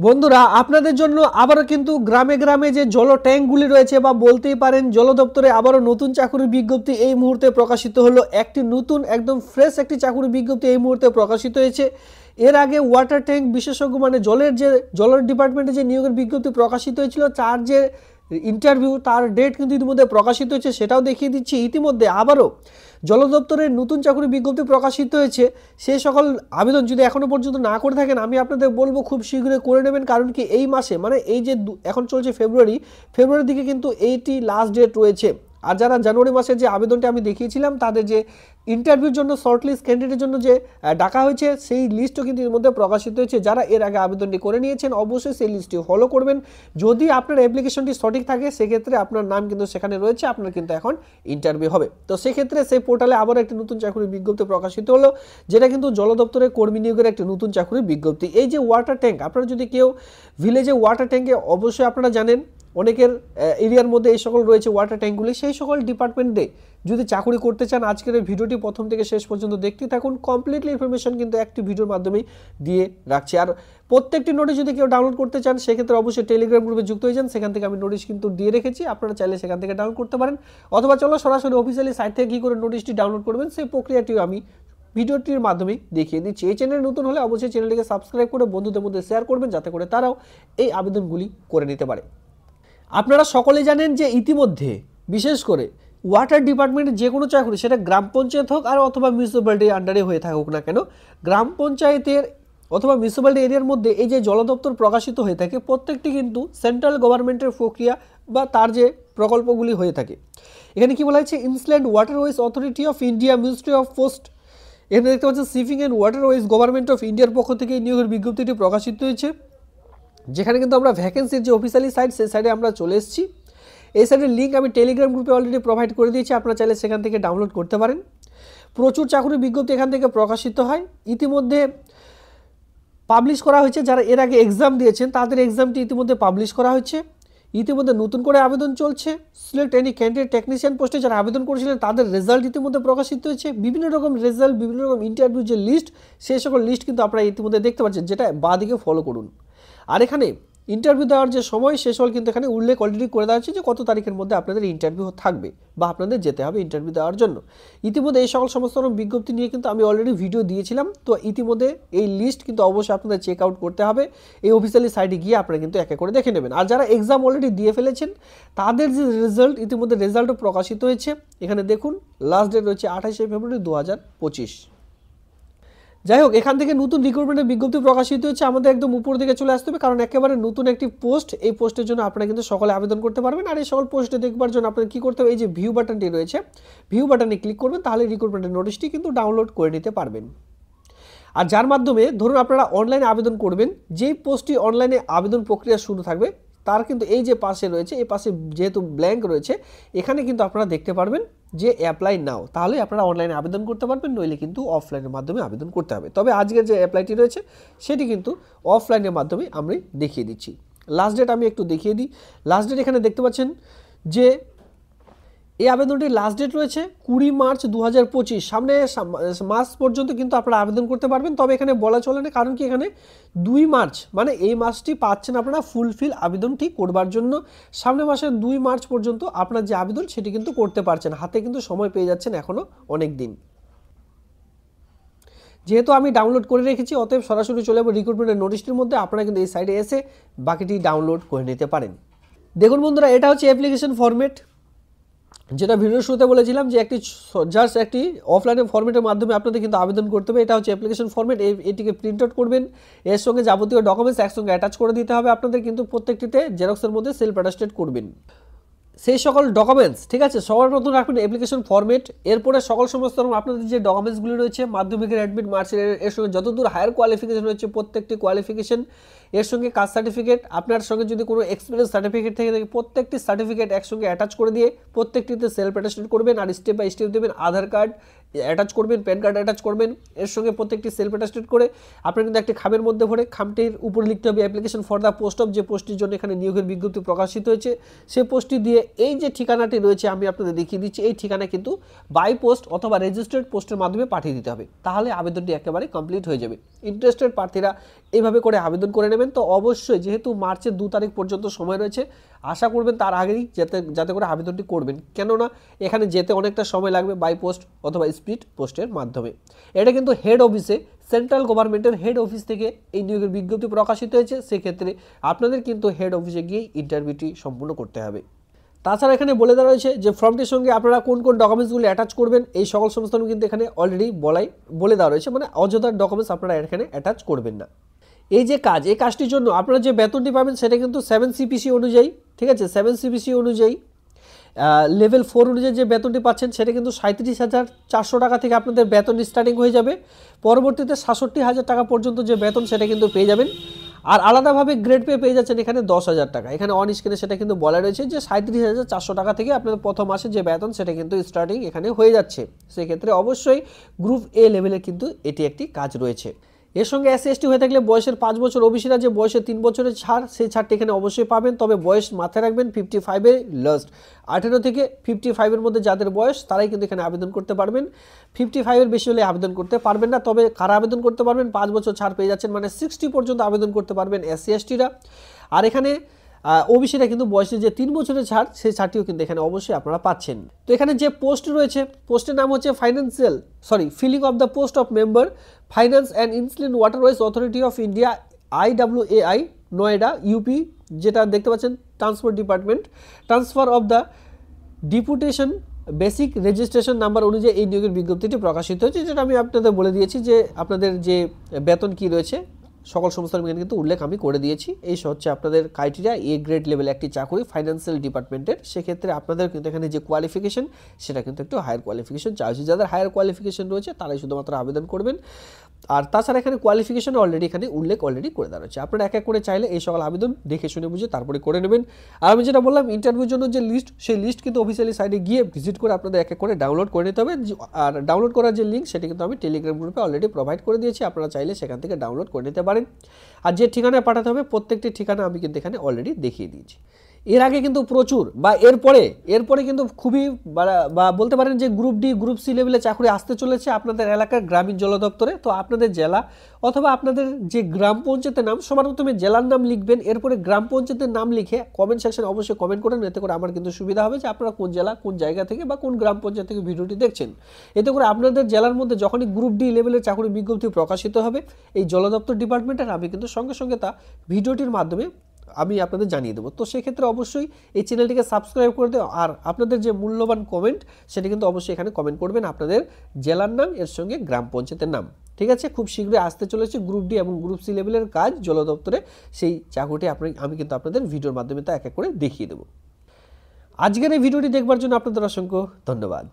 বন্ধুরা আপনাদের জন্য আবারও কিন্তু গ্রামে গ্রামে যে জল ট্যাঙ্কগুলি রয়েছে বা বলতেই পারেন জল দপ্তরে আবারও নতুন চাকুরির বিজ্ঞপ্তি এই মুহূর্তে প্রকাশিত হলো। একটি নতুন একদম ফ্রেশ একটি চাকুরির বিজ্ঞপ্তি এই মুহূর্তে প্রকাশিত হয়েছে। এর আগে ওয়াটার ট্যাঙ্ক বিশেষজ্ঞ মানে জলের ডিপার্টমেন্টে যে নিয়োগের বিজ্ঞপ্তি প্রকাশিত হয়েছিল তার যে ইন্টারভিউ তার ডেট কিন্তু ইতিমধ্যে প্রকাশিত হয়েছে, সেটাও দেখিয়ে দিচ্ছি। ইতিমধ্যে আবারও জল দপ্তরের নতুন চাকরি বিজ্ঞপ্তি প্রকাশিত হয়েছে। সেই সকল আবেদন যদি এখনও পর্যন্ত না করে থাকেন আমি আপনাদের বলবো খুব শীঘ্রই করে নেবেন, কারণ কি এই মাসে মানে এই যে এখন চলছে ফেব্রুয়ারির দিকে কিন্তু এইটি লাস্ট ডেট রয়েছে। আর যারা জানুয়ারি মাসের যে আবেদনটা আমি দেখিয়েছিলাম তাদের যে ইন্টারভিউর জন্য শর্টলিস্ট ক্যান্ডিডেটের জন্য যে ডাকা হয়েছে সেই লিস্টও কিন্তু এর মধ্যে প্রকাশিত হয়েছে। যারা এর আগে আবেদনটি করে নিয়েছেন অবশ্যই সেই লিস্টটি ফলো করবেন। যদি আপনার অ্যাপ্লিকেশনটি সঠিক থাকে সেক্ষেত্রে আপনার নাম কিন্তু সেখানে রয়েছে, আপনার কিন্তু এখন ইন্টারভিউ হবে। তো সেক্ষেত্রে সেই পোর্টালে আবার একটি নতুন চাকরির বিজ্ঞপ্তি প্রকাশিত হলো, যেটা কিন্তু জল দপ্তরের কর্মী নিয়োগের একটি নতুন চাকরির বিজ্ঞপ্তি। এই যে ওয়াটার ট্যাঙ্ক, আপনারা যদি কেউ ভিলেজে ওয়াটার ট্যাঙ্কে অবশ্যই আপনারা জানেন অনেকের এরিয়ার মধ্যে এই সকল রয়েছে ওয়াটার ট্যাঙ্কগুলি, সেই সকল ডিপার্টমেন্টে যদি চাকরি করতে চান আজকের এই ভিডিওটি প্রথম থেকে শেষ পর্যন্ত দেখতে থাকুন। কমপ্লিটলি ইনফরমেশন কিন্তু একটি ভিডিওর মাধ্যমেই দিয়ে রাখছি। আর প্রত্যেকটি নোটিশ যদি কেউ ডাউনলোড করতে চান সেক্ষেত্রে অবশ্যই টেলিগ্রাম গ্রুপে যুক্ত হয়ে যান, সেখান থেকে আমি নোটিশ কিন্তু দিয়ে রেখেছি, আপনারা চাইলে সেখান থেকে ডাউনলোড করতে পারেন। অথবা চলো সরাসরি অফিসিয়ালি সাইট থেকে কী করে নোটিশটি ডাউনলোড করবেন সেই প্রক্রিয়াটিও আমি ভিডিওটির মাধ্যমে দেখিয়ে দিচ্ছি। এই চ্যানেলে নতুন হলে অবশ্যই চ্যানেলটিকে সাবস্ক্রাইব করে বন্ধুদের মধ্যে শেয়ার করবেন, যাতে করে তারাও এই আবেদনগুলি করে নিতে পারে। আপনারা সকলে জানেন যে ইতিমধ্যে বিশেষ করে ওয়াটার ডিপার্টমেন্টের যে কোনো চাকরি সেটা গ্রাম পঞ্চায়েত হোক আর অথবা মিউনিসিপ্যালিটির আন্ডারে হয়ে থাকুক না কেন, গ্রাম পঞ্চায়েতের অথবা মিউনিসিপ্যালিটি এরিয়ার মধ্যে এই যে জল দপ্তর প্রকাশিত হয়ে থাকে প্রত্যেকটি কিন্তু সেন্ট্রাল গভর্নমেন্টের প্রক্রিয়া বা তার যে প্রকল্পগুলি হয়ে থাকে। এখানে কি বলা হয়েছে, inland waterways authority of India, ministry of post, এখানে দেখতে পাচ্ছেন shipping and waterways government of ইন্ডিয়ার পক্ষ থেকে এই নিয়োগের বিজ্ঞপ্তিটি প্রকাশিত হয়েছে। যেখানে কিন্তু আমরা ভ্যাকেন্সির যে অফিসিয়ালি সাইট সেই সাইটে আমরা চলে এসেছি। এই সাইটের লিঙ্ক আমি টেলিগ্রাম গ্রুপে অলরেডি প্রোভাইড করে দিয়েছি, আপনারা চাইলে সেখান থেকে ডাউনলোড করতে পারেন। প্রচুর চাকরির বিজ্ঞপ্তি এখান থেকে প্রকাশিত হয়, ইতিমধ্যে পাবলিশ করা হয়েছে। যারা এর আগে এক্সাম দিয়েছেন তাদের এক্সামটি ইতিমধ্যে পাবলিশ করা হয়েছে। ইতিমধ্যে নতুন করে আবেদন চলছে। সিলেক্ট এনি ক্যান্ডিডেট টেকনিশিয়ান পোস্টে যারা আবেদন করেছিলেন তাদের রেজাল্ট ইতিমধ্যে প্রকাশিত হয়েছে। বিভিন্ন রকম রেজাল্ট, বিভিন্ন রকম ইন্টারভিউ যে লিস্ট সেই সকল লিস্ট কিন্তু আপনারা ইতিমধ্যে দেখতে পাচ্ছেন, যেটা বাঁদিকে ফলো করুন। আর এখানে ইন্টারভিউ দেওয়ার যে সময় সে সকল কিন্তু এখানে উল্লেখ অলরেডি করে দেওয়া হচ্ছে যে কত তারিখের মধ্যে আপনাদের ইন্টারভিউ থাকবে বা আপনাদের যেতে হবে ইন্টারভিউ দেওয়ার জন্য। ইতিমধ্যে এই সকল সমস্ত বিজ্ঞপ্তি নিয়ে কিন্তু আমি অলরেডি ভিডিও দিয়েছিলাম, তো ইতিমধ্যে এই লিস্ট কিন্তু অবশ্যই আপনাদের চেক আউট করতে হবে। এই অফিসিয়ালি সাইটে গিয়ে আপনারা কিন্তু একে করে দেখে নেবেন। আর যারা এক্সাম অলরেডি দিয়ে ফেলেছেন তাদের যে রেজাল্ট ইতিমধ্যে রেজাল্টও প্রকাশিত হয়েছে। এখানে দেখুন লাস্ট ডেট রয়েছে 28শে ফেব্রুয়ারি 2025। যাই হোক, এখান থেকে নতুন রিক্রুটমেন্টের বিজ্ঞপ্তি প্রকাশিত হচ্ছে। আমাদের একদম উপর দিকে চলে আসতে হবে, কারণ একেবারে নতুন একটি পোস্ট। এই পোস্টের জন্য আপনারা কিন্তু সকলে আবেদন করতে পারবেন। আর এই সকল পোস্টে দেখবার জন্য আপনাদের কী করতে হবে, এই যে ভিউ বাটনটি রয়েছে ভিউ বাটনে ক্লিক করবেন, তাহলে রিক্রুটমেন্টের নোটিশটি কিন্তু ডাউনলোড করে নিতে পারবেন। আর যার মাধ্যমে ধরুন আপনারা অনলাইনে আবেদন করবেন, যেই পোস্টটি অনলাইনে আবেদন প্রক্রিয়া শুরু থাকবে তার কিন্তু এই যে পাশে রয়েছে, এই পাশে যেহেতু ব্ল্যাঙ্ক রয়েছে এখানে কিন্তু আপনারা দেখতে পারবেন যে অ্যাপ্লাই নাও, তাহলে আপনারা অনলাইনে আবেদন করতে পারবেন, নইলে কিন্তু অফলাইনের মাধ্যমে আবেদন করতে হবে। তবে আজকের যে অ্যাপ্লাইটি রয়েছে সেটি কিন্তু অফলাইনের মাধ্যমে আমি দেখিয়ে দিচ্ছি। লাস্ট ডেট আমি একটু দেখিয়ে দিই। লাস্ট ডেট এখানে দেখতে পাচ্ছেন যে এই আবেদনটির লাস্ট ডেট রয়েছে 20 মার্চ 2025। সামনে মাস পর্যন্ত কিন্তু আপনারা আবেদন করতে পারবেন। তবে এখানে বলা চলে না, কারণ কি এখানে 2 মার্চ মানে এই মাসটি পাচ্ছেন আপনারা ফুলফিল আবেদনটি করবার জন্য। সামনের মাসের 2 মার্চ পর্যন্ত আপনার যে আবেদন সেটি কিন্তু করতে পারছেন, হাতে কিন্তু সময় পেয়ে যাচ্ছেন এখনও অনেক দিন। যেহেতু আমি ডাউনলোড করে রেখেছি অতএব সরাসরি চলে যাবো রিক্রুটমেন্টের নোটিশটির মধ্যে। আপনারা কিন্তু এই সাইডে এসে বাকিটি ডাউনলোড করে নিতে পারেন। দেখুন বন্ধুরা, এটা হচ্ছে অ্যাপ্লিকেশন ফরম্যাট, যেটা ভিডিওর শুরুতে বলেছিলাম যে জাস্ট একটি অফলাইনে ফরম্যাটের মাধ্যমে আপনাদের কিন্তু আবেদন করতে হবে। এটা হচ্ছে অ্যাপ্লিকেশন ফরম্যাট। এটিকে প্রিন্ট আউট করবেন, এর সঙ্গে যাবতীয় ডকুমেন্টস একসঙ্গে অ্যাটাচ করে দিতে হবে আপনাদের, কিন্তু প্রত্যেকটিতে জেরক্সের মধ্যে সেলফ অ্যাটাস্টেড করবেন সেই সকল ডকুমেন্টস। ঠিক আছে, সবার প্রথম রাখবেন অ্যাপ্লিকেশন ফরম্যাট। এরপরে সকল সমস্ত আপনাদের যে ডকুমেন্টসগুলি রয়েছে মাধ্যমিকের অ্যাডমিট মার্কশিট, এর সঙ্গে যতদূর হায়ার কোয়ালিফিকেশন রয়েছে প্রত্যেকটি কোয়ালিফিকেশন, এর সঙ্গে কাস্ট সার্টিফিকেট, আপনার সঙ্গে যদি কোনো এক্সপিরিয়েন্স সার্টিফিকেট থেকে থাকে প্রত্যেকটি সার্টিফিকেট একসঙ্গে অ্যাটাচ করে দিয়ে প্রত্যেকটিতে সেলফ অ্যাটাস্টেড করবেন। আর স্টেপ বাই স্টেপ দেবেন আধার কার্ড, অ্যাটাচ করবেন, প্যান কার্ড অ্যাটাচ করবেন, এর সঙ্গে প্রত্যেকটি সেলফ অ্যাটাস্টেড করে আপনার কিন্তু একটি খামের মধ্যে ভরে খামটির উপরে লিখতে হবে application for the post of, যে পোস্টটির জন্য এখানে নিয়োগের বিজ্ঞপ্তি প্রকাশিত হয়েছে সেই পোস্টটি দিয়ে এই যে ঠিকানাটি রয়েছে আমি আপনাদের দেখিয়ে দিচ্ছি, এই ঠিকানায় কিন্তু বাই পোস্ট অথবা রেজিস্টার্ড পোস্টের মাধ্যমে পাঠিয়ে দিতে হবে, তাহলে আবেদনটি একেবারে কমপ্লিট হয়ে যাবে। ইন্টারেস্টেড প্রার্থীরা এইভাবে করে আবেদন করে নেবেন। তো অবশ্যই যেহেতু মার্চের 2 তারিখ পর্যন্ত সময় রয়েছে, আশা করবেন তার আগেই যাতে করে আবেদনটি করবেন, কেননা এখানে যেতে অনেকটা সময় লাগবে বাই পোস্ট অথবা স্পিড পোস্টের মাধ্যমে। এটা কিন্তু হেড অফিসে, সেন্ট্রাল গভর্নমেন্টের হেড অফিস থেকে এই নিয়োগের বিজ্ঞপ্তি প্রকাশিত হয়েছে, সেক্ষেত্রে আপনাদের কিন্তু হেড অফিসে গিয়ে ইন্টারভিউটি সম্পূর্ণ করতে হবে। তাছাড়া এখানে বলে দেওয়া রয়েছে যে ফর্মটির সঙ্গে আপনারা কোন কোন ডকুমেন্টসগুলি অ্যাটাচ করবেন, এই সকল সমস্ত কিন্তু এখানে অলরেডি বলে দেওয়া রয়েছে, মানে অযথার ডকুমেন্টস আপনারা এখানে অ্যাটাচ করবেন না। এই যে কাজ, এই কাজটির জন্য আপনারা যে বেতনটি পাবেন সেটা কিন্তু 7 CPC অনুযায়ী, ঠিক আছে, 7 CPC অনুযায়ী লেভেল 4 অনুযায়ী যে বেতনটি পাচ্ছেন সেটা কিন্তু 37,400 টাকা থেকে আপনাদের বেতন স্টার্টিং হয়ে যাবে। পরবর্তীতে 67,000 টাকা পর্যন্ত যে বেতন সেটা কিন্তু পেয়ে যাবেন। আর আলাদাভাবে গ্রেড পে পেয়ে যাচ্ছেন এখানে 10,000 টাকা। এখানে অন স্ক্রিনে সেটা কিন্তু বলা রয়েছে যে 37,400 টাকা থেকে আপনাদের প্রথম মাসে যে বেতন সেটা কিন্তু স্টার্টিং এখানে হয়ে যাচ্ছে। সেক্ষেত্রে অবশ্যই গ্রুপ এ লেভেলে কিন্তু এটি একটি কাজ রয়েছে। এর সঙ্গে SC/ST হয়ে থাকলে বয়সের 5 বছর, ওবিসিরা যে বয়সে 3 বছরের ছাড়, সেই ছাড়টি এখানে অবশ্যই পাবেন। তবে বয়স মাথায় রাখবেন 55 লাস্ট, 18 থেকে 55 মধ্যে যাদের বয়স তারাই কিন্তু এখানে আবেদন করতে পারবেন। 55 বেশি হলে আবেদন করতে পারবেন না। তবে কারা আবেদন করতে পারবেন, 5 বছর ছাড় পেয়ে যাচ্ছেন, মানে 60 পর্যন্ত আবেদন করতে পারবেন SC/STরা। আর এখানে ওবিসিরা কিন্তু বয়সে যে 3 বছরের ছাড়, সেই ছাড়টিও কিন্তু এখানে অবশ্যই আপনারা পাচ্ছেন। তো এখানে যে পোস্ট রয়েছে, পোস্টের নাম হচ্ছে filling of the post of member finance and incident waterways authority of India IWAI Noida UP, যেটা দেখতে পাচ্ছেন transport department, transfer of the deputation basic registration number অনুযায়ী এই নিয়োগের বিজ্ঞপ্তিটি প্রকাশিত হয়েছে, যেটা আমি আপনাদের বলে দিয়েছি যে আপনাদের যে বেতন কি রয়েছে সকল সংস্থার কিন্তু উল্লেখ আমি করে দিয়েছি। এই হচ্ছে আপনাদের ক্রাইটেরিয়া, এ গ্রেড লেভেল একটি চাকরি ফাইন্যান্সিয়াল ডিপার্টমেন্টের। সেক্ষেত্রে আপনাদের কিন্তু এখানে যে কোয়ালিফিকেশন সেটা কিন্তু একটু হায়ার কোয়ালিফিকেশন চাইছে, যাদের হায়ার কোয়ালিফিকেশন রয়েছে তারাই শুধুমাত্র আবেদন করবেন। আর তাছাড়া এখানে কোয়ালিফিকেশন অলরেডি এখানে উল্লেখ করে দেওয়া রয়েছে। আপনারা এক এক করে চাইলে এই সকল আবেদন দেখে শুনে বুঝে তারপরে করে নেবেন। আর আমি যেটা বললাম ইন্টারভিউর জন্য যে লিস্ট, সেই লিস্ট কিন্তু অফিসিয়ালি সাইটে গিয়ে ভিজিট করে আপনাদের এক এক করে ডাউনলোড করে নিতে হবে। আর ডাউনলোড করার যে লিঙ্ক সেটা কিন্তু আমি টেলিগ্রাম গ্রুপে অলরেডি প্রোভাইড করে দিয়েছি, আপনারা চাইলে সেখান থেকে ডাউনলোড করে নিতে পারেন। আর যে ঠিকানায় পাঠাতে হবে প্রত্যেকটি ঠিকানা আমি কিন্তু এখানে অলরেডি দেখিয়ে দিয়েছি। এর আগে কিন্তু প্রচুর বা এরপরে কিন্তু খুবই বা বলতে পারেন যে গ্রুপ ডি গ্রুপ সি লেভেলে চাকরি আসতে চলেছে আপনাদের এলাকার গ্রামীণ জল দপ্তরে। তো আপনাদের জেলা অথবা আপনাদের যে গ্রাম পঞ্চায়েতের নাম, সবার প্রথমে জেলার নাম লিখবেন, এরপরে গ্রাম পঞ্চায়েতের নাম লিখে কমেন্ট সেকশনে অবশ্যই কমেন্ট করেন, এতে করে আমার কিন্তু সুবিধা হবে যে আপনারা কোন জেলা কোন জায়গা থেকে বা কোন গ্রাম পঞ্চায়েত থেকে ভিডিওটি দেখছেন। এতে করে আপনাদের জেলার মধ্যে যখনই গ্রুপ ডি লেভেলের চাকরি বিজ্ঞপ্তি প্রকাশিত হবে এই জল দপ্তর ডিপার্টমেন্টের, আমি কিন্তু সঙ্গে সঙ্গে তা ভিডিওটির মাধ্যমে আমি আপনাদের জানিয়ে দেবো। তো সেক্ষেত্রে অবশ্যই এই চ্যানেলটিকে সাবস্ক্রাইব করে দেও। আর আপনাদের যে মূল্যবান কমেন্ট সেটা কিন্তু অবশ্যই এখানে কমেন্ট করবেন আপনাদের জেলার নাম এর সঙ্গে গ্রাম পঞ্চায়েতের নাম। ঠিক আছে, খুব শীঘ্রই আসতে চলেছে গ্রুপ ডি এবং গ্রুপ সি লেভেলের কাজ জল দপ্তরে, সেই চাকরিটি আমি কিন্তু আপনাদের ভিডিওর মাধ্যমে তা এক এক করে দেখিয়ে দেবো। আজকের এই ভিডিওটি দেখবার জন্য আপনাদের অসংখ্য ধন্যবাদ।